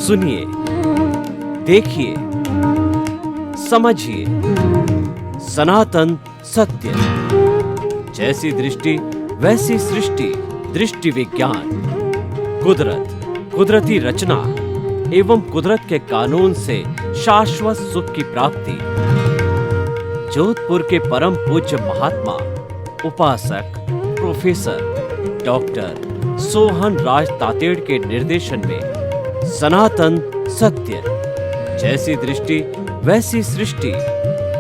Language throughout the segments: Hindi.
सुनिए, देखिए, समझिए सनातन सत्य। जैसी दृष्टि वैसी सृष्टि, दृष्टि विज्ञान। कुदरत, कुदरती रचना एवं कुदरत के कानून से शाश्वत सुख की प्राप्ति। जोधपुर के परम पूज्य महात्मा उपासक प्रोफेसर डॉक्टर सोहन राज तातेड़ के निर्देशन में सनातन सत्य। जैसी दृष्टि वैसी सृष्टि,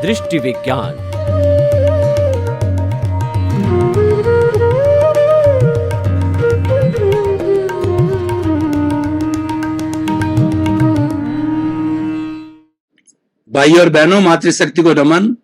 दृष्टि विज्ञान। भाई और बहनों, मातृशक्ति को नमन।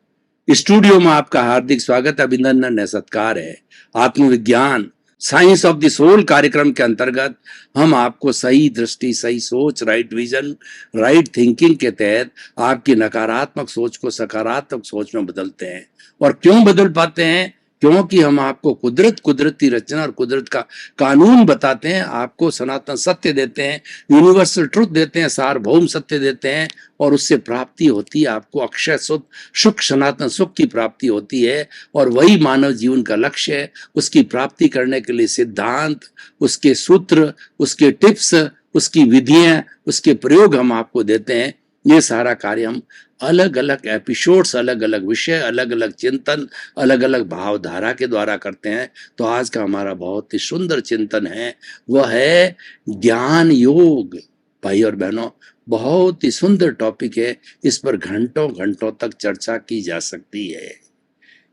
स्टूडियो में आपका हार्दिक स्वागत, अभिनंदन है, सत्कार है। आत्मविज्ञान साइंस ऑफ द सोल कार्यक्रम के अंतर्गत हम आपको सही दृष्टि, सही सोच, राइट विजन, राइट थिंकिंग के तहत आपकी नकारात्मक सोच को सकारात्मक सोच में बदलते हैं। और क्यों बदल पाते हैं? क्योंकि हम आपको कुदरत, कुदरती रचना और कुदरत का कानून बताते हैं, आपको सनातन सत्य देते हैं, यूनिवर्सल ट्रुथ देते हैं, सार्वभौम सत्य देते हैं, और उससे प्राप्ति होती है आपको अक्षय सुख, सनातन सुख की प्राप्ति होती है। और वही मानव जीवन का लक्ष्य है। उसकी प्राप्ति करने के लिए सिद्धांत, उसके सूत्र, उसके टिप्स, उसकी विधियां, उसके प्रयोग हम आपको देते हैं। ये सारा कार्य हम अलग अलग एपिसोड्स, अलग अलग विषय, अलग अलग चिंतन, अलग अलग भावधारा के द्वारा करते हैं। तो आज का हमारा बहुत ही सुंदर चिंतन है, वह है ज्ञान योग। भाई और बहनों, बहुत ही सुंदर टॉपिक है। इस पर घंटों घंटों तक चर्चा की जा सकती है।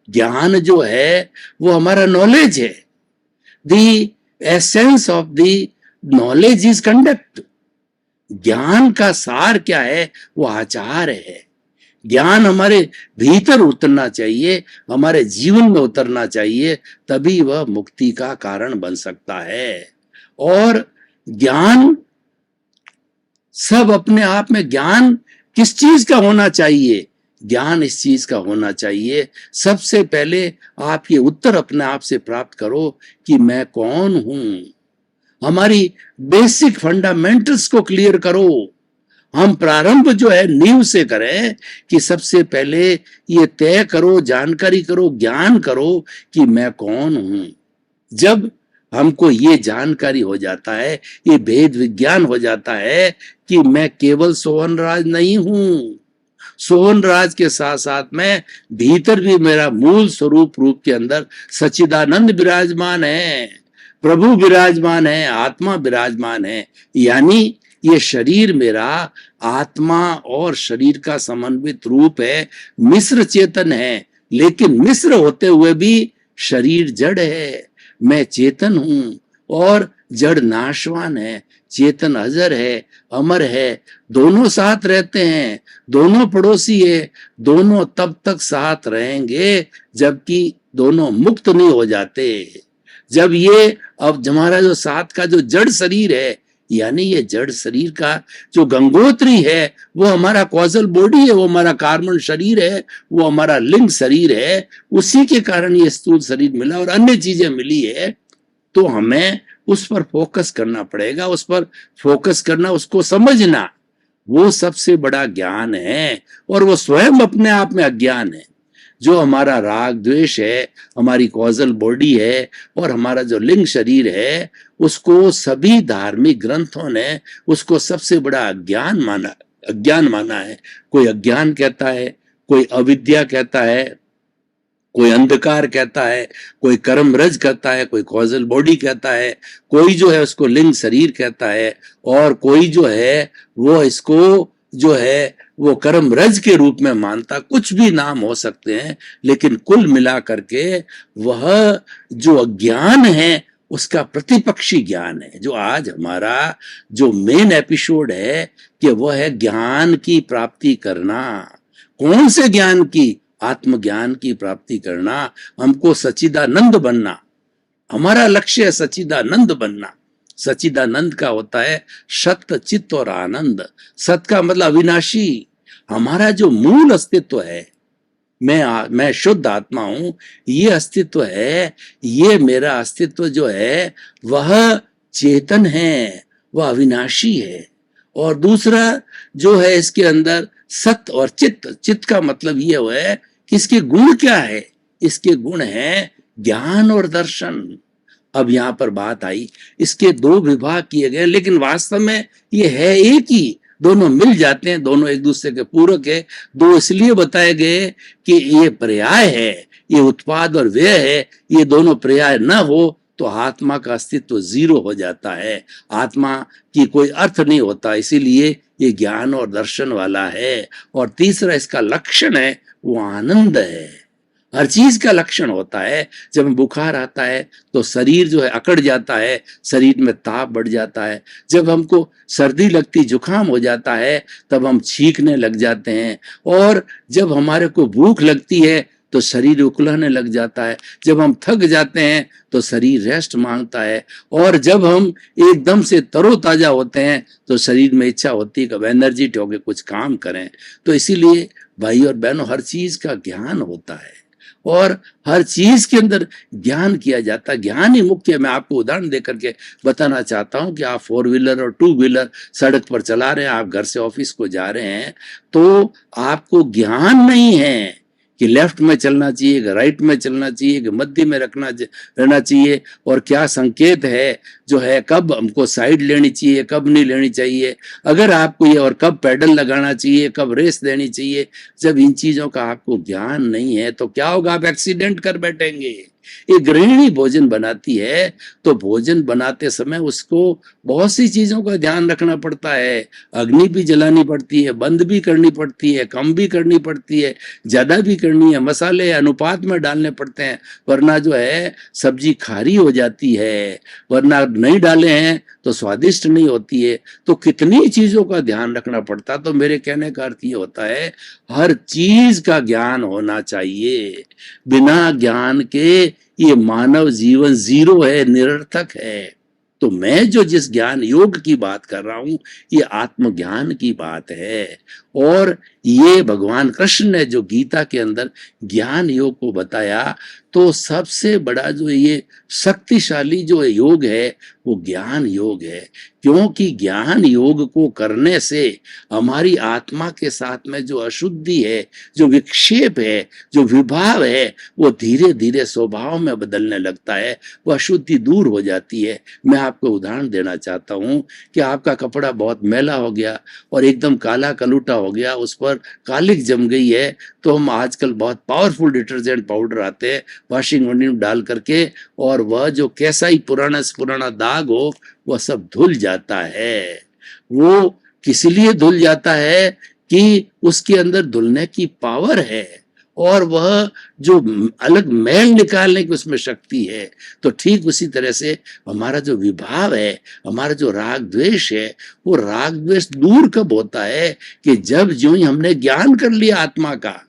ज्ञान जो है वो हमारा नॉलेज है। The essence of the knowledge is conduct. ज्ञान का सार क्या है? वो आचार है। ज्ञान हमारे भीतर उतरना चाहिए, हमारे जीवन में उतरना चाहिए, तभी वह मुक्ति का कारण बन सकता है। और ज्ञान सब अपने आप में, ज्ञान किस चीज का होना चाहिए? ज्ञान इस चीज का होना चाहिए, सबसे पहले आप ये उत्तर अपने आप से प्राप्त करो कि मैं कौन हूं। हमारी बेसिक फंडामेंटल्स को क्लियर करो। हम प्रारंभ जो है नींव से करें कि सबसे पहले ये तय करो, जानकारी करो, ज्ञान करो कि मैं कौन हूं। जब हमको ये जानकारी हो जाता है, ये भेद विज्ञान हो जाता है कि मैं केवल सोहन राज नहीं हूं, सोहन राज के साथ साथ में भीतर भी मेरा मूल स्वरूप रूप के अंदर सच्चिदानंद विराजमान है, प्रभु विराजमान है, आत्मा विराजमान है। यानी ये शरीर मेरा आत्मा और शरीर का समन्वित रूप है, मिश्र चेतन है। लेकिन मिश्र होते हुए भी शरीर जड़ है, मैं चेतन हूं। और जड़ नाशवान है, चेतन अजर है, अमर है। दोनों साथ रहते हैं, दोनों पड़ोसी है। दोनों तब तक साथ रहेंगे जबकि दोनों मुक्त नहीं हो जाते। जब ये अब हमारा जो साथ का जो जड़ शरीर है, यानी ये जड़ शरीर का जो गंगोत्री है, वो हमारा कॉजल बॉडी है, वो हमारा कार्बन शरीर है, वो हमारा लिंग शरीर है। उसी के कारण ये स्थूल शरीर मिला और अन्य चीजें मिली है। तो हमें उस पर फोकस करना पड़ेगा, उस पर फोकस करना, उसको समझना, वो सबसे बड़ा ज्ञान है। और वो स्वयं अपने आप में अज्ञान है। जो हमारा राग द्वेष है, हमारी कॉजल बॉडी है और हमारा जो लिंग शरीर है, उसको सभी धार्मिक ग्रंथों ने उसको सबसे बड़ा अज्ञान माना है। कोई अज्ञान कहता है, कोई अविद्या कहता है, कोई अंधकार कहता है, कोई कर्म रज कहता है, कोई कॉजल बॉडी कहता है, कोई जो है उसको लिंग शरीर कहता है, और कोई जो है वो इसको जो है वो कर्म रज के रूप में मानता। कुछ भी नाम हो सकते हैं, लेकिन कुल मिला करके वह जो अज्ञान है उसका प्रतिपक्षी ज्ञान है। जो आज हमारा जो मेन एपिसोड है कि वह है ज्ञान की प्राप्ति करना। कौन से ज्ञान की? आत्मज्ञान की प्राप्ति करना। हमको सच्चिदानंद बनना, हमारा लक्ष्य है सच्चिदानंद बनना। सच्चिदानंद का होता है सत्य, चित्त और आनंद। सत का मतलब अविनाशी। हमारा जो मूल अस्तित्व है, मैं शुद्ध आत्मा हूं, ये अस्तित्व है, ये मेरा अस्तित्व जो है वह चेतन है, वह अविनाशी है। और दूसरा जो है इसके अंदर सत और चित्त। चित्त का मतलब ये हुआ है कि इसके गुण क्या है, इसके गुण है ज्ञान और दर्शन। अब यहां पर बात आई, इसके दो विभाग किए गए, लेकिन वास्तव में ये है एक ही, दोनों मिल जाते हैं, दोनों एक दूसरे के पूरक है। दो इसलिए बताए गए कि ये पर्याय है, ये उत्पाद और व्यय है। ये दोनों पर्याय न हो तो आत्मा का अस्तित्व जीरो हो जाता है, आत्मा की कोई अर्थ नहीं होता। इसीलिए ये ज्ञान और दर्शन वाला है। और तीसरा इसका लक्षण है वो आनंद है। हर चीज का लक्षण होता है। जब बुखार आता है तो शरीर जो है अकड़ जाता है, शरीर में ताप बढ़ जाता है। जब हमको सर्दी लगती, जुकाम हो जाता है, तब हम छींकने लग जाते हैं। और जब हमारे को भूख लगती है तो शरीर उकलाने लग जाता है। जब हम थक जाते हैं तो शरीर रेस्ट मांगता है। और जब हम एकदम से तरोताजा होते हैं तो शरीर में इच्छा होती है कि अब एनर्जिट होकर कुछ काम करें। तो इसीलिए भाई और बहनों, हर चीज का ज्ञान होता है और हर चीज के अंदर ज्ञान किया जाता है। ज्ञान ही मुख्य। मैं आपको उदाहरण देकर के बताना चाहता हूं कि आप 4 व्हीलर और 2 व्हीलर सड़क पर चला रहे हैं, आप घर से ऑफिस को जा रहे हैं, तो आपको ज्ञान नहीं है कि लेफ्ट में चलना चाहिए कि राइट में चलना चाहिए कि मध्य में रहना चाहिए, और क्या संकेत है जो है, कब हमको साइड लेनी चाहिए, कब नहीं लेनी चाहिए, अगर आपको ये, और कब पैडल लगाना चाहिए, कब रेस देनी चाहिए। जब इन चीजों का आपको ज्ञान नहीं है तो क्या होगा, आप एक्सीडेंट कर बैठेंगे। एक गृहिणी भोजन बनाती है तो भोजन बनाते समय उसको बहुत सी चीजों का ध्यान रखना पड़ता है। अग्नि भी जलानी पड़ती है, बंद भी करनी पड़ती है, कम भी करनी पड़ती है, ज्यादा भी करनी है, मसाले अनुपात में डालने पड़ते हैं, वरना जो है सब्जी खारी हो जाती है, वरना नहीं डाले हैं तो स्वादिष्ट नहीं होती है। तो कितनी चीजों का ध्यान रखना पड़ता। तो मेरे कहने का अर्थ ये होता है, हर चीज का ज्ञान होना चाहिए। बिना ज्ञान के ये मानव जीवन जीरो है, निरर्थक है। तो मैं जो जिस ज्ञान योग की बात कर रहा हूं, ये आत्मज्ञान की बात है। और ये भगवान कृष्ण ने जो गीता के अंदर ज्ञान योग को बताया, तो सबसे बड़ा जो ये शक्तिशाली जो योग है वो ज्ञान योग है। क्योंकि ज्ञान योग को करने से हमारी आत्मा के साथ में जो अशुद्धि है, जो विक्षेप है, जो विभाव है, वो धीरे धीरे स्वभाव में बदलने लगता है, वह अशुद्धि दूर हो जाती है। मैं आपको उदाहरण देना चाहता हूं कि आपका कपड़ा बहुत मैला हो गया और एकदम काला कलूटा हो गया, उस पर कालिक जम गई है, तो हम आजकल बहुत पावरफुल डिटर्जेंट पाउडर आते हैं, वॉशिंग मशीन में डाल करके, और वह जो कैसा ही पुराना से पुराना दाग हो वह सब धुल जाता है। वो किस लिए धुल जाता है कि उसके अंदर धुलने की पावर है, और वह जो अलग मैल निकालने की उसमें शक्ति है। तो ठीक उसी तरह से हमारा जो विभाव है, हमारा जो राग द्वेष है, वो राग द्वेष दूर कब होता है कि जब जो ही हमने ज्ञान कर लिया आत्मा का।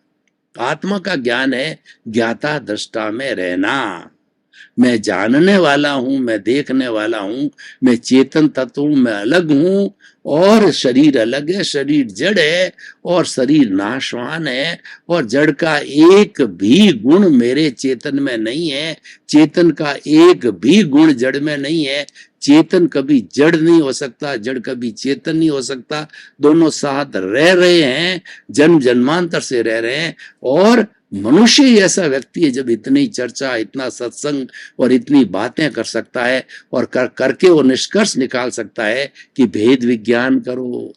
आत्मा का ज्ञान है ज्ञाता दृष्टा में रहना। मैं जानने वाला हूं, मैं देखने वाला हूं, मैं चेतन तत्व हूं, मैं अलग हूं, और शरीर अलग है, शरीर जड़ है और शरीर नाशवान है, और जड़ का एक भी गुण मेरे चेतन में नहीं है, चेतन का एक भी गुण जड़ में नहीं है। चेतन कभी जड़ नहीं हो सकता, जड़ कभी चेतन नहीं हो सकता। दोनों साथ रह रहे हैं, जन्म जन्मांतर से रह रहे हैं। और मनुष्य ही ऐसा व्यक्ति है जब इतनी चर्चा, इतना सत्संग और इतनी बातें कर सकता है, और करके वो निष्कर्ष निकाल सकता है कि भेद विज्ञान करो,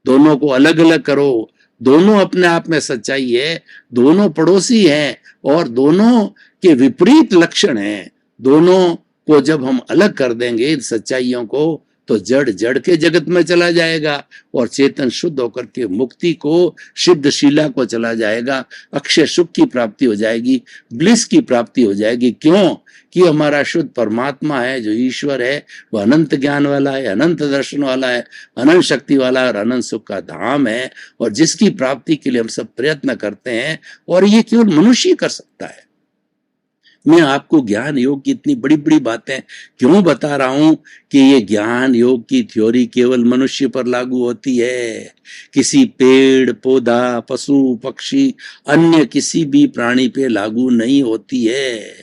दोनों को अलग अलग करो, दोनों अपने आप में सच्चाई है, दोनों पड़ोसी हैं और दोनों के विपरीत लक्षण हैं। दोनों को जब हम अलग कर देंगे इन सच्चाइयों को, तो जड़ जड़ के जगत में चला जाएगा और चेतन शुद्ध होकर के मुक्ति को, सिद्धशीला को चला जाएगा। अक्षय सुख की प्राप्ति हो जाएगी, ब्लिस की प्राप्ति हो जाएगी। क्यों कि हमारा शुद्ध परमात्मा है, जो ईश्वर है, वह अनंत ज्ञान वाला है, अनंत दर्शन वाला है, अनंत शक्ति वाला है और अनंत सुख का धाम है, और जिसकी प्राप्ति के लिए हम सब प्रयत्न करते हैं। और ये केवल मनुष्य कर सकता है। मैं आपको ज्ञान योग की इतनी बड़ी बड़ी बातें क्यों बता रहा हूं कि ये ज्ञान योग की थ्योरी केवल मनुष्य पर लागू होती है, किसी पेड़ पौधा, पशु पक्षी, अन्य किसी भी प्राणी पे लागू नहीं होती है।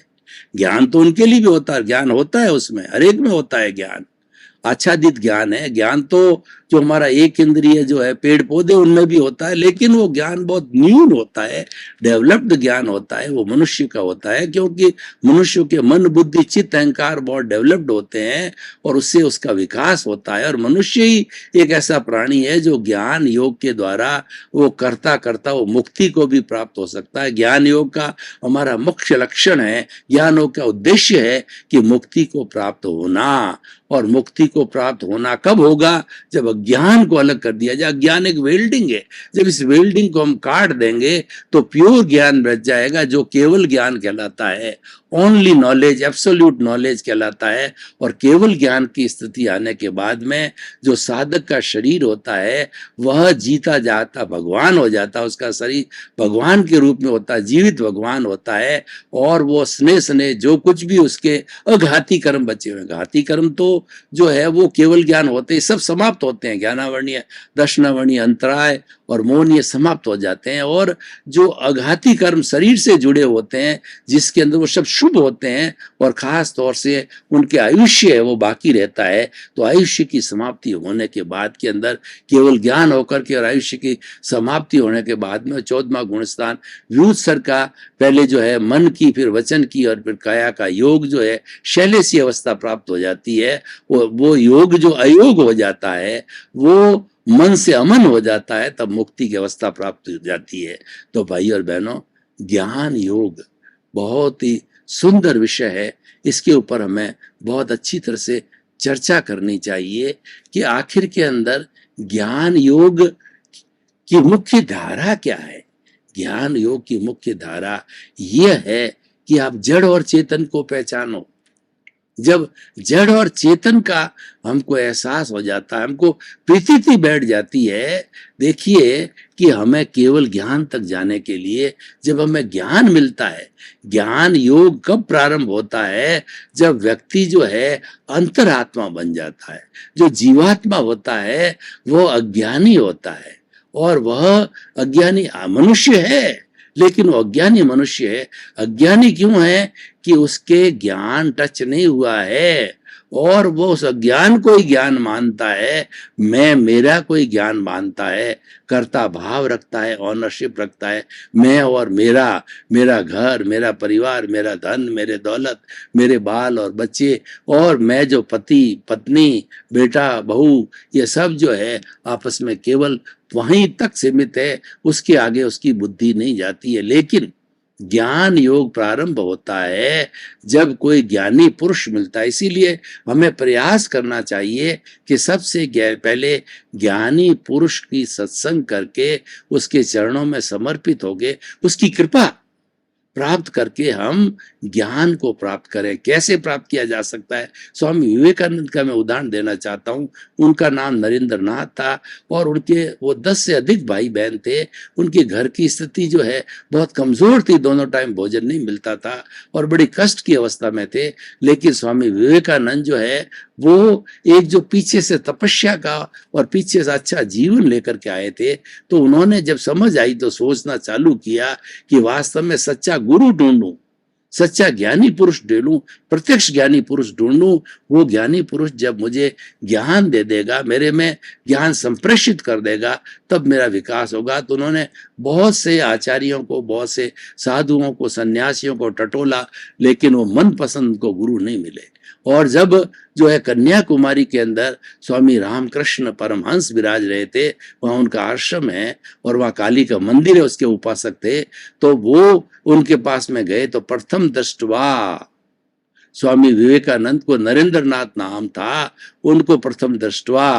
ज्ञान तो उनके लिए भी होता है, ज्ञान होता है उसमें, हर एक में होता है ज्ञान। आच्छादित ज्ञान है। ज्ञान तो जो हमारा एक इंद्रिय जो है पेड़ पौधे उनमें भी होता है, लेकिन वो ज्ञान बहुत न्यून होता है, डेवलप्ड ज्ञान होता है, वो मनुष्य का होता है, क्योंकि मनुष्य के मन बुद्धि चित्त अहंकार बहुत डेवलप्ड होते हैं और उससे उसका विकास होता है। और मनुष्य ही एक ऐसा प्राणी है जो ज्ञान योग के द्वारा वो करता करता वो मुक्ति को भी प्राप्त हो सकता है। ज्ञान योग का हमारा मुख्य लक्षण है, ज्ञान योग का उद्देश्य है कि मुक्ति को प्राप्त होना। और मुक्ति को प्राप्त होना कब होगा? जब अज्ञान को अलग कर दिया जाए। अज्ञान एक वेल्डिंग है, जब इस वेल्डिंग को हम काट देंगे तो प्योर ज्ञान बच जाएगा, जो केवल ज्ञान कहलाता है, ओनली नॉलेज, एब्सोल्यूट नॉलेज कहलाता है। और केवल ज्ञान की स्थिति आने के बाद में जो साधक का शरीर होता है वह जीता जाता भगवान हो जाता है, उसका शरीर भगवान के रूप में होता है, जीवित भगवान होता है। और वो स्नेह स्नेह जो कुछ भी उसके अघाती कर्म बचे हुए, घाती कर्म तो जो है वो केवल ज्ञान होते ही सब समाप्त होते हैं, ज्ञानावर्णीय दर्शनावर्णीय अंतराय और मौन ये समाप्त हो जाते हैं। और जो अघाती कर्म शरीर से जुड़े होते हैं जिसके अंदर वो सब शुभ होते हैं और खास तौर से उनके आयुष्य है वो बाकी रहता है। तो आयुष्य की समाप्ति होने के बाद के अंदर केवल ज्ञान होकर के और आयुष्य की समाप्ति होने के बाद में 14वां गुणस्थान व्युत्सर्ग का पहले जो है मन की, फिर वचन की और फिर काया का योग जो है शैलेसी अवस्था प्राप्त हो जाती है। वो योग जो अयोग हो जाता है, वो मन से अमन हो जाता है, तब मुक्ति की अवस्था प्राप्त हो जाती है। तो भाई और बहनों, ज्ञान योग बहुत ही सुंदर विषय है, इसके ऊपर हमें बहुत अच्छी तरह से चर्चा करनी चाहिए कि आखिर के अंदर ज्ञान योग की मुख्य धारा क्या है। ज्ञान योग की मुख्य धारा यह है कि आप जड़ और चेतन को पहचानो। जब जड़ और चेतन का हमको एहसास हो जाता है, हमको प्रतीति बैठ जाती है, देखिए कि हमें केवल ज्ञान तक जाने के लिए जब हमें ज्ञान मिलता है, ज्ञान योग कब प्रारंभ होता है? जब व्यक्ति जो है अंतरात्मा बन जाता है। जो जीवात्मा होता है वो अज्ञानी होता है, और वह अज्ञानी मनुष्य है, लेकिन वो अज्ञानी मनुष्य है। अज्ञानी क्यों है? कि उसके ज्ञान टच नहीं हुआ है और वो उस अज्ञान को ही ज्ञान मानता है, मैं मेरा कोई ज्ञान मानता है, कर्ता भाव रखता है, ऑनरशिप रखता है, मैं और मेरा, मेरा घर, मेरा परिवार, मेरा धन, मेरे दौलत, मेरे बाल और बच्चे, और मैं जो पति पत्नी बेटा बहू, ये सब जो है आपस में केवल वहीं तक सीमित है, उसके आगे उसकी बुद्धि नहीं जाती है। लेकिन ज्ञान योग प्रारंभ होता है जब कोई ज्ञानी पुरुष मिलता है। इसीलिए हमें प्रयास करना चाहिए कि सबसे पहले ज्ञानी पुरुष की सत्संग करके उसके चरणों में समर्पित होके उसकी कृपा प्राप्त करके हम ज्ञान को प्राप्त करें। कैसे प्राप्त किया जा सकता है? स्वामी विवेकानंद का मैं उदाहरण देना चाहता हूँ। उनका नाम नरेंद्र नाथ था और उनके वो 10 से अधिक भाई बहन थे। उनके घर की स्थिति जो है बहुत कमजोर थी, दोनों टाइम भोजन नहीं मिलता था और बड़ी कष्ट की अवस्था में थे। लेकिन स्वामी विवेकानंद जो है वो एक जो पीछे से तपस्या का और पीछे से अच्छा जीवन लेकर के आए थे, तो उन्होंने जब समझ आई तो सोचना चालू किया कि वास्तव में सच्चा गुरु ढूंढूं, सच्चा ज्ञानी पुरुष ढूंढूं, प्रत्यक्ष ज्ञानी पुरुष ढूंढूं। वो ज्ञानी पुरुष जब मुझे ज्ञान दे देगा, मेरे में ज्ञान संप्रेषित कर देगा, तब मेरा विकास होगा। तो उन्होंने बहुत से आचार्यों को, बहुत से साधुओं को, सन्यासियों को टटोला, लेकिन वो मनपसंद को गुरु नहीं मिले। और जब जो है कन्याकुमारी के अंदर स्वामी रामकृष्ण परमहंस विराज रहे थे, वहां उनका आश्रम है और वहां काली का मंदिर है, उसके उपासक थे, तो वो उनके पास में गए तो प्रथम दृष्टवा स्वामी विवेकानंद को, नरेंद्र नाथ नाम था, उनको प्रथम दृष्टवा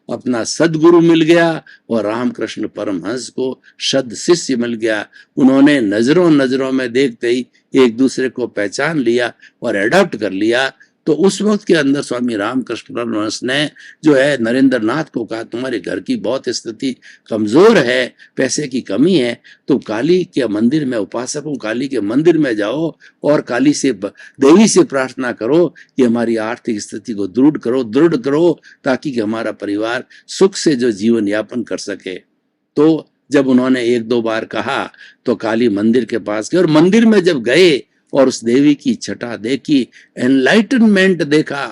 अपना सदगुरु मिल गया और रामकृष्ण परमहंस को सद शिष्य मिल गया। उन्होंने नजरों नजरों में देखते ही एक दूसरे को पहचान लिया और एडॉप्ट कर लिया। तो उस वक्त के अंदर स्वामी रामकृष्ण परमहंस ने जो है नरेंद्र नाथ को कहा, तुम्हारे घर की बहुत स्थिति कमजोर है, पैसे की कमी है, तो काली के मंदिर में उपासक हूँ, काली के मंदिर में जाओ और काली से, देवी से प्रार्थना करो कि हमारी आर्थिक स्थिति को दृढ़ करो ताकि कि हमारा परिवार सुख से जो जीवन यापन कर सके। तो जब उन्होंने 1-2 बार कहा तो काली मंदिर के पास गए और मंदिर में जब गए और उस देवी की छटा देखी, एनलाइटनमेंट देखा,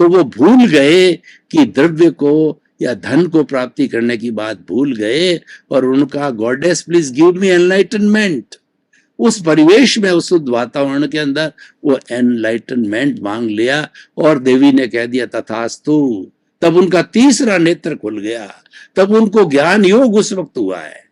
तो वो भूल गए कि द्रव्य को या धन को प्राप्ति करने की बात भूल गए और उनका goddess please give me enlightenment, उस परिवेश में, उस वातावरण के अंदर वो एनलाइटनमेंट मांग लिया और देवी ने कह दिया तथास्तु। तब उनका तीसरा नेत्र खुल गया, तब उनको ज्ञान योग उस वक्त हुआ है।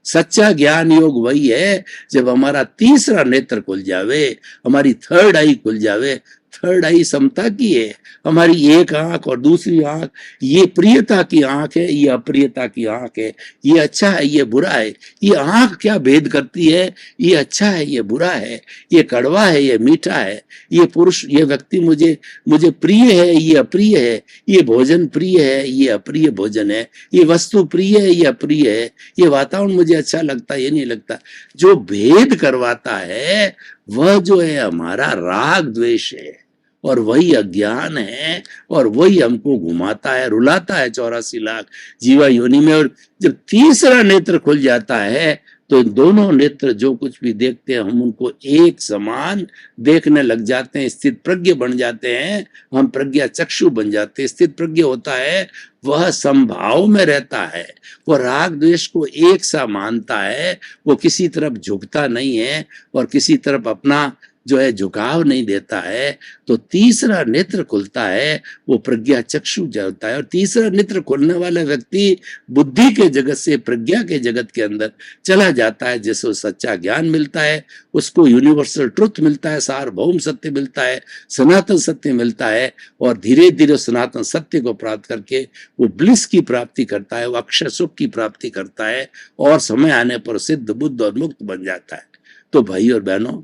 सच्चा ज्ञान योग वही है जब हमारा तीसरा नेत्र खुल जावे, हमारी थर्ड आई खुल जावे। थर्ड आई समता की है, हमारी एक आंख और दूसरी आंख, ये प्रियता की आंख है, ये अप्रियता की आंख है, ये अच्छा है, ये बुरा है। ये आंख क्या भेद करती है, ये अच्छा है, ये बुरा है, ये कड़वा है, ये मीठा है, ये पुरुष, ये व्यक्ति मुझे मुझे प्रिय है, ये अप्रिय है, ये भोजन प्रिय है, ये अप्रिय भोजन है, ये वस्तु प्रिय है, ये अप्रिय है, ये वातावरण मुझे अच्छा लगता है, ये नहीं लगता। जो भेद करवाता है वह जो है हमारा राग द्वेष है, और वही अज्ञान है, और वही हमको घुमाता है, रुलाता है 84 लाख जीवा योनि में। और जब तीसरा नेत्र खुल जाता है तो दोनों नेत्र जो कुछ भी देखते हैं हम उनको एक समान देखने लग जाते हैं, स्थित प्रज्ञ बन जाते हैं, हम प्रज्ञा चक्षु बन जाते हैं। स्थित प्रज्ञ होता है वह संभाव में रहता है, वो राग द्वेष को एक सा मानता है, वो किसी तरफ झुकता नहीं है और किसी तरफ अपना जो है झुकाव नहीं देता है। तो तीसरा नेत्र खुलता है, वो प्रज्ञा चक्षु होता है। और तीसरा नेत्र खुलने वाला व्यक्ति बुद्धि के जगत से प्रज्ञा के जगत के अंदर चला जाता है, जिसको सच्चा ज्ञान मिलता है, उसको यूनिवर्सल ट्रुथ मिलता है, सार्वभौम सत्य मिलता है, सनातन सत्य मिलता है। और धीरे धीरे सनातन सत्य को प्राप्त करके वो ब्लिस की प्राप्ति करता है, वो अक्षय सुख की प्राप्ति करता है, और समय आने पर सिद्ध बुद्ध और मुक्त बन जाता है। तो भाई और बहनों,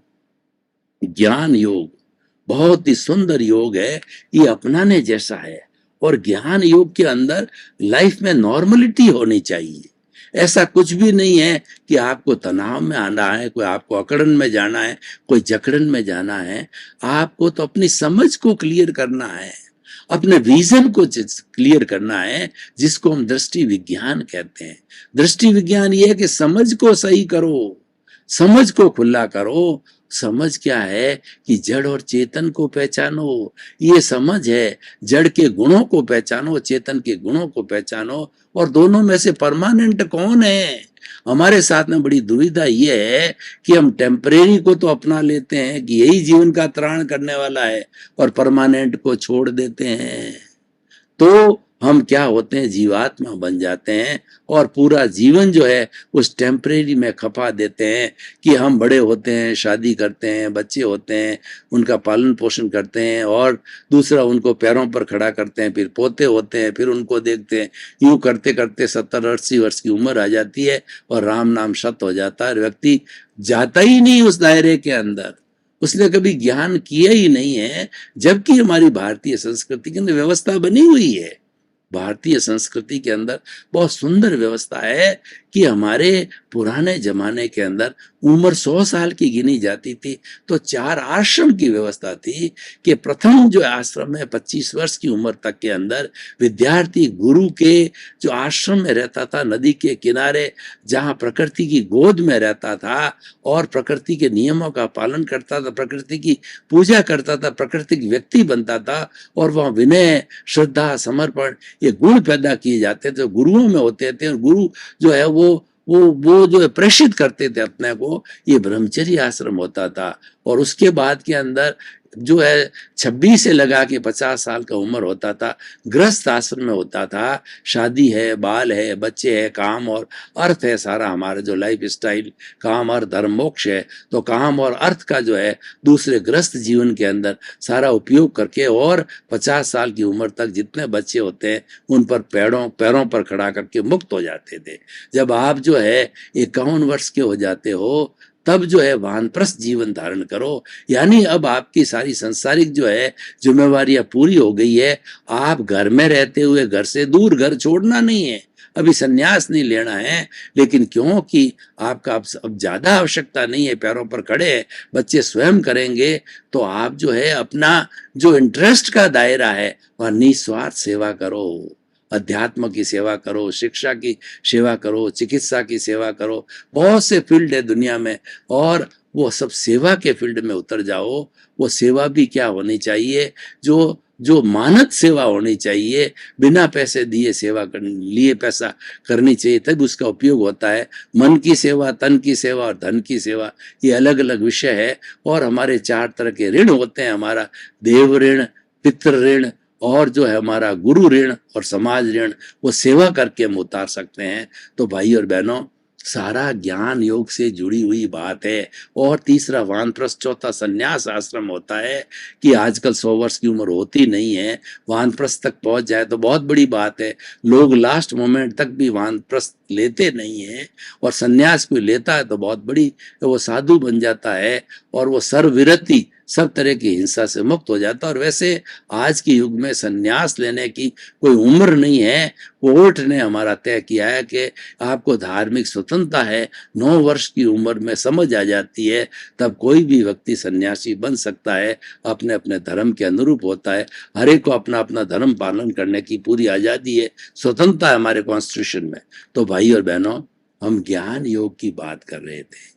ज्ञान योग बहुत ही सुंदर योग है, ये अपनाने जैसा है। और ज्ञान योग के अंदर लाइफ में नॉर्मलिटी होनी चाहिए। ऐसा कुछ भी नहीं है कि आपको तनाव में आना है, कोई आपको अकड़न में जाना है, कोई जकड़न में जाना है। आपको तो अपनी समझ को क्लियर करना है, अपने विजन को क्लियर करना है, जिसको हम दृष्टि विज्ञान कहते हैं। दृष्टि विज्ञान ये है कि समझ को सही करो, समझ को खुला करो। समझ क्या है कि जड़ और चेतन को पहचानो, ये समझ है। जड़ के गुणों को पहचानो, चेतन के गुणों को पहचानो, और दोनों में से परमानेंट कौन है। हमारे साथ में बड़ी दुविधा ये है कि हम टेम्परेरी को तो अपना लेते हैं कि यही जीवन का त्राण करने वाला है, और परमानेंट को छोड़ देते हैं। तो हम क्या होते हैं, जीवात्मा बन जाते हैं, और पूरा जीवन जो है उस टेम्परेरी में खपा देते हैं कि हम बड़े होते हैं, शादी करते हैं, बच्चे होते हैं, उनका पालन पोषण करते हैं, और दूसरा उनको पैरों पर खड़ा करते हैं, फिर पोते होते हैं, फिर उनको देखते हैं। यूं करते करते 70-80 वर्ष की उम्र आ जाती है और राम नाम शत हो जाता है। व्यक्ति जाता ही नहीं उस दायरे के अंदर, उसने कभी ज्ञान किया ही नहीं है। जबकि हमारी भारतीय संस्कृति के अंदर व्यवस्था बनी हुई है, भारतीय संस्कृति के अंदर बहुत सुंदर व्यवस्था है कि हमारे पुराने जमाने के अंदर उम्र 100 साल की गिनी जाती थी, तो 4 आश्रम की व्यवस्था थी कि प्रथम जो आश्रम है 25 वर्ष की उम्र तक के अंदर विद्यार्थी गुरु के जो आश्रम में रहता था, नदी के किनारे, जहाँ प्रकृति की गोद में रहता था और प्रकृति के नियमों का पालन करता था, प्रकृति की पूजा करता था, प्राकृतिक व्यक्ति बनता था, और वहाँ विनय, श्रद्धा, समर्पण ये गुण पैदा किए जाते थे, गुरुओं में होते थे। और गुरु जो है वो जो है प्रेषित करते थे अपने को। ये ब्रह्मचर्य आश्रम होता था। और उसके बाद के अंदर जो है 26 से लगा के 50 साल का उम्र होता था, गृहस्थ आश्रम में होता था। शादी है, बाल है, बच्चे है, काम और अर्थ है, सारा हमारा जो लाइफ स्टाइल, काम और धर्म मोक्ष है। तो काम और अर्थ का जो है दूसरे गृहस्थ जीवन के अंदर सारा उपयोग करके, और 50 साल की उम्र तक जितने बच्चे होते हैं उन पर पैरों पर खड़ा करके मुक्त हो जाते थे। जब आप जो है 51 वर्ष के हो जाते हो, तब जो है वानप्रस्थ जीवन धारण करो। यानी अब आपकी सारी संसारिक जो है जिम्मेवारियां पूरी हो गई है। आप घर में रहते हुए घर से दूर, घर छोड़ना नहीं है, अभी संन्यास नहीं लेना है। लेकिन क्योंकि आपका अब ज्यादा आवश्यकता नहीं है, पैरों पर खड़े हैं, बच्चे स्वयं करेंगे, तो आप जो है अपना जो इंटरेस्ट का दायरा है वह निस्वार्थ सेवा करो। अध्यात्म की सेवा करो, शिक्षा की सेवा करो, चिकित्सा की सेवा करो। बहुत से फील्ड है दुनिया में, और वो सब सेवा के फील्ड में उतर जाओ। वो सेवा भी क्या होनी चाहिए, जो जो मानद सेवा होनी चाहिए, बिना पैसे दिए सेवा लिए पैसा करनी चाहिए, तब उसका उपयोग होता है। मन की सेवा, तन की सेवा और धन की सेवा, ये अलग अलग विषय है। और हमारे 4 तरह के ऋण होते हैं, हमारा देव ऋण, पितृ ऋण और जो है हमारा गुरु ऋण और समाज ऋण, वो सेवा करके हम उतार सकते हैं। तो भाई और बहनों, सारा ज्ञान योग से जुड़ी हुई बात है। और तीसरा वानप्रस्थ, चौथा संन्यास आश्रम होता है कि आजकल 100 वर्ष की उम्र होती नहीं है, वानप्रस्थ तक पहुंच जाए तो बहुत बड़ी बात है। लोग लास्ट मोमेंट तक भी वानप्रस्थ लेते नहीं है, और संन्यास कोई लेता है तो बहुत बड़ी वो साधु बन जाता है, और वो सर्वविरति, सब तरह की हिंसा से मुक्त हो जाता है। और वैसे आज के युग में संन्यास लेने की कोई उम्र नहीं है। कोर्ट ने हमारा तय किया है कि आपको धार्मिक स्वतंत्रता है, 9 वर्ष की उम्र में समझ आ जाती है, तब कोई भी व्यक्ति सन्यासी बन सकता है, अपने अपने धर्म के अनुरूप होता है। हर एक को अपना अपना धर्म पालन करने की पूरी आजादी है, स्वतंत्रता है हमारे कॉन्स्टिट्यूशन में। तो भाई और बहनों, हम ज्ञान योग की बात कर रहे थे।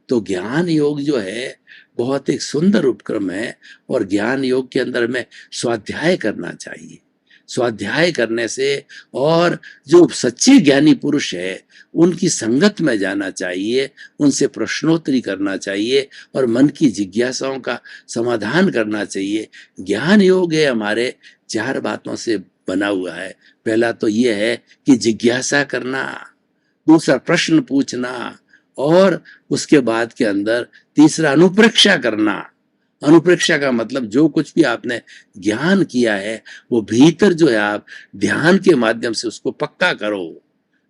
तो ज्ञान योग जो है बहुत एक सुंदर उपक्रम है, और ज्ञान योग के अंदर में स्वाध्याय करना चाहिए। स्वाध्याय करने से, और जो सच्चे ज्ञानी पुरुष है उनकी संगत में जाना चाहिए, उनसे प्रश्नोत्तरी करना चाहिए और मन की जिज्ञासाओं का समाधान करना चाहिए। ज्ञान योग है हमारे 4 बातों से बना हुआ है। पहला तो ये है कि जिज्ञासा करना, दूसरा प्रश्न पूछना, और उसके बाद के अंदर तीसरा अनुप्रेक्षा करना। अनुप्रेक्षा का मतलब जो कुछ भी आपने ज्ञान किया है वो भीतर जो है आप ध्यान के माध्यम से उसको पक्का करो।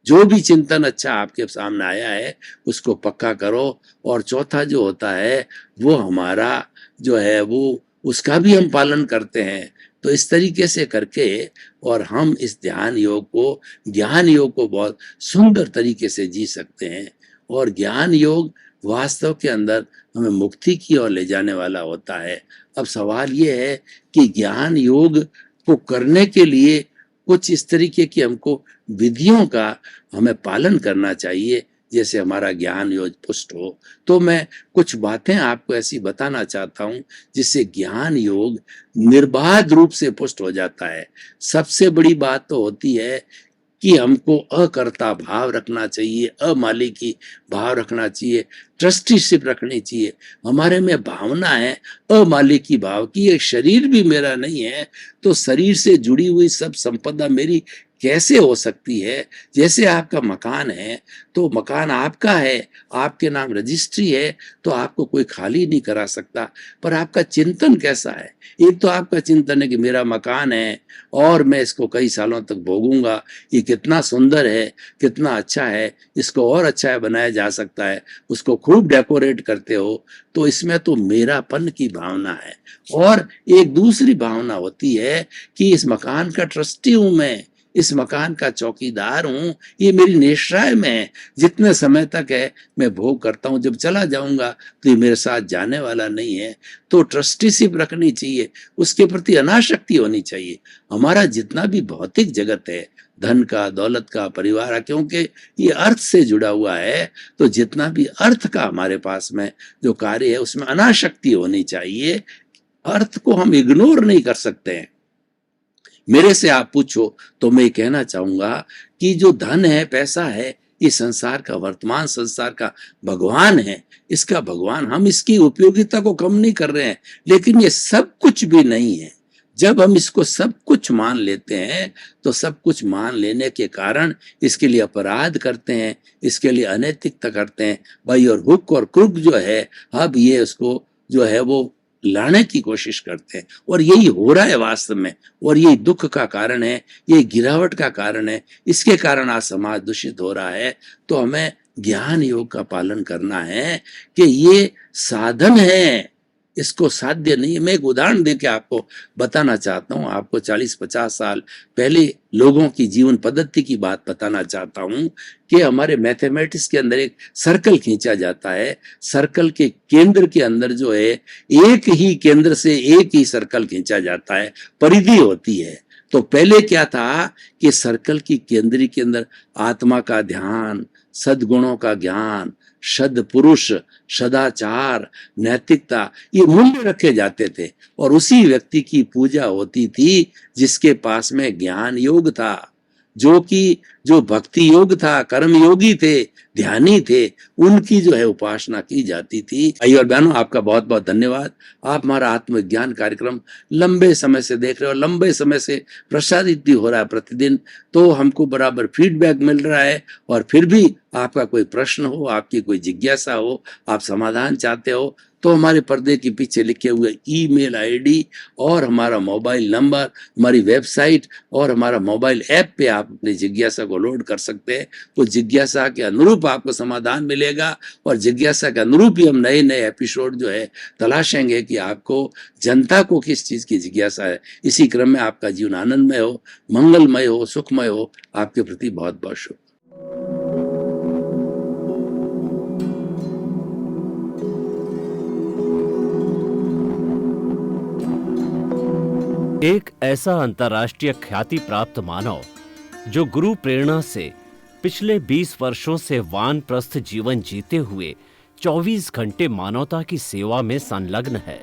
जो भी चिंतन अच्छा आपके सामने आया है उसको पक्का करो। और चौथा जो होता है वो हमारा जो है वो उसका भी हम पालन करते हैं। तो इस तरीके से करके और हम इस ध्यान योग को, ज्ञान योग को बहुत सुंदर तरीके से जी सकते हैं। और ज्ञान योग वास्तव के अंदर हमें मुक्ति की ओर ले जाने वाला होता है। अब सवाल ये है कि ज्ञान योग को करने के लिए कुछ इस तरीके की हमको विधियों का हमें पालन करना चाहिए, जैसे हमारा ज्ञान योग पुष्ट हो। तो मैं कुछ बातें आपको ऐसी बताना चाहता हूं जिससे ज्ञान योग निर्बाध रूप से पुष्ट हो जाता है। सबसे बड़ी बात तो होती है कि हमको अकर्ता भाव रखना चाहिए, अमालिकी भाव रखना चाहिए, ट्रस्टीशिप रखनी चाहिए। हमारे में भावना है अमालिकी भाव की, ये शरीर भी मेरा नहीं है तो शरीर से जुड़ी हुई सब संपदा मेरी कैसे हो सकती है। जैसे आपका मकान है तो मकान आपका है, आपके नाम रजिस्ट्री है, तो आपको कोई खाली नहीं करा सकता। पर आपका चिंतन कैसा है? एक तो आपका चिंतन है कि मेरा मकान है और मैं इसको कई सालों तक भोगूंगा, ये कितना सुंदर है, कितना अच्छा है, इसको और अच्छा बनाया जा सकता है, उसको खूब डेकोरेट करते हो, तो इसमें तो मेरापन की भावना है। और एक दूसरी भावना होती है कि इस मकान का ट्रस्टी हूं मैं, इस मकान का चौकीदार हूं, ये मेरी निश्चय में है, जितने समय तक है मैं भोग करता हूं, जब चला जाऊंगा तो ये मेरे साथ जाने वाला नहीं है। तो ट्रस्टीशिप रखनी चाहिए, उसके प्रति अनासक्ति होनी चाहिए। हमारा जितना भी भौतिक जगत है, धन का, दौलत का, परिवार का, क्योंकि ये अर्थ से जुड़ा हुआ है, तो जितना भी अर्थ का हमारे पास में जो कार्य है उसमें अनासक्ति होनी चाहिए। अर्थ को हम इग्नोर नहीं कर सकते हैं। मेरे से आप पूछो तो मैं कहना चाहूंगा कि जो धन है, पैसा है, इस संसार का, वर्तमान संसार का भगवान है। इसका भगवान, हम इसकी उपयोगिता को कम नहीं कर रहे हैं, लेकिन ये सब कुछ भी नहीं है। जब हम इसको सब कुछ मान लेते हैं तो सब कुछ मान लेने के कारण इसके लिए अपराध करते हैं, इसके लिए अनैतिकता करते हैं भाई। और हुक और क्रुक जो है, अब ये उसको जो है वो लाने की कोशिश करते हैं, और यही हो रहा है वास्तव में। और यही दुख का कारण है, ये गिरावट का कारण है, इसके कारण आज समाज दूषित हो रहा है। तो हमें ज्ञान योग का पालन करना है कि ये साधन है, इसको साध्य नहीं है। मैं एक उदाहरण देके आपको बताना चाहता हूँ, आपको 40-50 साल पहले लोगों की जीवन पद्धति की बात बताना चाहता हूँ कि हमारे मैथमेटिक्स के अंदर एक सर्कल खींचा जाता है। सर्कल के केंद्र के अंदर जो है, एक ही केंद्र से एक ही सर्कल खींचा जाता है, परिधि होती है। तो पहले क्या था कि सर्कल की केंद्र के अंदर आत्मा का ध्यान, सद्गुणों का ज्ञान, सद्पुरुष, सदाचार, नैतिकता, ये मूल्य रखे जाते थे और उसी व्यक्ति की पूजा होती थी जिसके पास में ज्ञान योग था, जो भक्ति योग था, कर्म योगी थे, ध्यानी थे, उनकी जो है उपासना की जाती थी। भाई और बहनों, आपका बहुत बहुत धन्यवाद। आप हमारा आत्मविज्ञान कार्यक्रम लंबे समय से देख रहे हो, लंबे समय से प्रसारित भी हो रहा है प्रतिदिन, तो हमको बराबर फीडबैक मिल रहा है। और फिर भी आपका कोई प्रश्न हो, आपकी कोई जिज्ञासा हो, आप समाधान चाहते हो, तो हमारे पर्दे के पीछे लिखे हुए ईमेल आईडी और हमारा मोबाइल नंबर, हमारी वेबसाइट और हमारा मोबाइल ऐप पे आप अपनी जिज्ञासा को लोड कर सकते हैं। तो जिज्ञासा के अनुरूप आपको समाधान मिलेगा और जिज्ञासा के अनुरूप ही हम नए नए एपिसोड जो है तलाशेंगे कि आपको, जनता को किस चीज की जिज्ञासा है। इसी क्रम में आपका जीवन आनंदमय हो, मंगलमय हो, सुखमय हो। आपके प्रति बहुत बहुत शुभ। एक ऐसा अंतर्राष्ट्रीय ख्याति प्राप्त मानव जो गुरु प्रेरणा से पिछले 20 वर्षों से वानप्रस्थ जीवन जीते हुए 24 घंटे मानवता की सेवा में संलग्न है।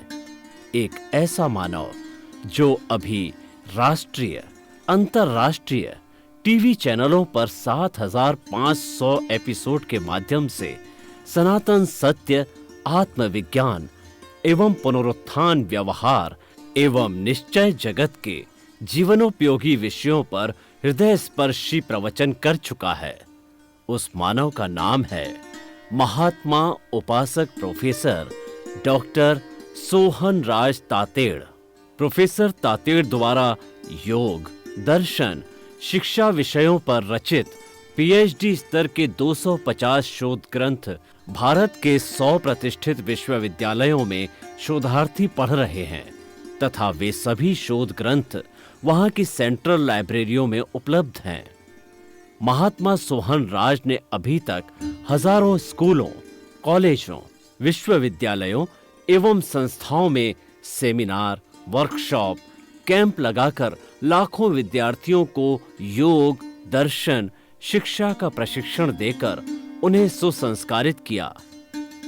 एक ऐसा मानव जो अभी राष्ट्रीय, अंतर्राष्ट्रीय टीवी चैनलों पर 7,500 एपिसोड के माध्यम से सनातन सत्य, आत्मविज्ञान एवं पुनरुत्थान, व्यवहार एवं निश्चय जगत के जीवनोपयोगी विषयों पर हृदय स्पर्शी प्रवचन कर चुका है। उस मानव का नाम है महात्मा उपासक प्रोफेसर डॉक्टर सोहन राज तातेड़। प्रोफेसर तातेड़ द्वारा योग, दर्शन, शिक्षा विषयों पर रचित पीएचडी स्तर के 250 शोध ग्रंथ भारत के 100 प्रतिष्ठित विश्वविद्यालयों में शोधार्थी पढ़ रहे हैं तथा वे सभी शोध ग्रंथ वहां की सेंट्रल लाइब्रेरियों में उपलब्ध हैं। महात्मा सोहन राज ने अभी तक हजारों स्कूलों, कॉलेजों, विश्वविद्यालयों एवं संस्थाओं में सेमिनार, वर्कशॉप, कैंप लगाकर लाखों विद्यार्थियों को योग, दर्शन, शिक्षा का प्रशिक्षण देकर उन्हें सुसंस्कारित किया।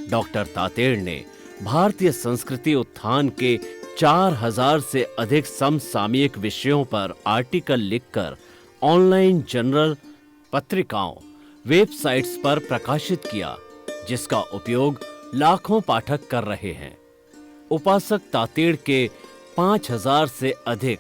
डॉक्टर तातेड़ ने भारतीय संस्कृति उत्थान के 4000 से अधिक समसामयिक विषयों पर आर्टिकल लिखकर ऑनलाइन जर्नल, पत्रिकाओं, वेबसाइट्स पर प्रकाशित किया, जिसका उपयोग लाखों पाठक कर रहे हैं। उपासक तातेड़ के 5000 से अधिक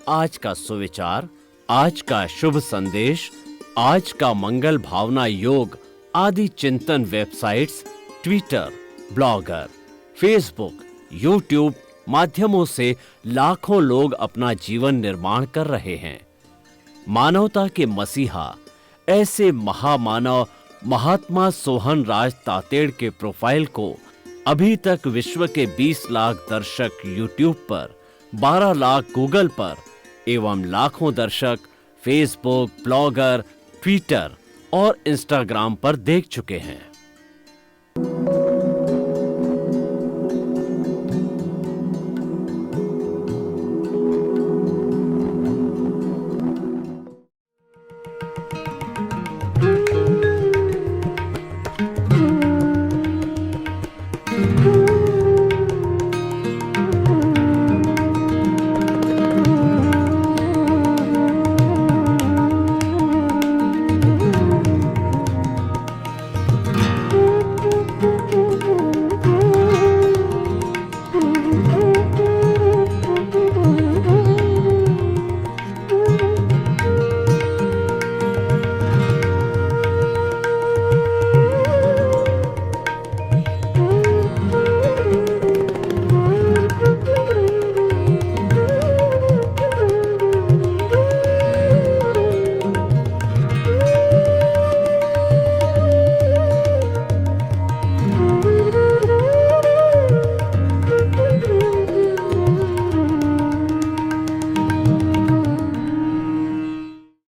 आज का सुविचार, आज का शुभ संदेश, आज का मंगल भावना योग आदि चिंतन websites, Twitter, blogger, Facebook, YouTube माध्यमों से लाखों लोग अपना जीवन निर्माण कर रहे हैं। मानवता के मसीहा ऐसे महामानव महात्मा सोहन राज तातेड़ के प्रोफाइल को अभी तक विश्व के 20 लाख दर्शक यूट्यूब पर, 12 लाख गूगल पर एवं लाखों दर्शक फेसबुक, ब्लॉगर, ट्विटर और इंस्टाग्राम पर देख चुके हैं।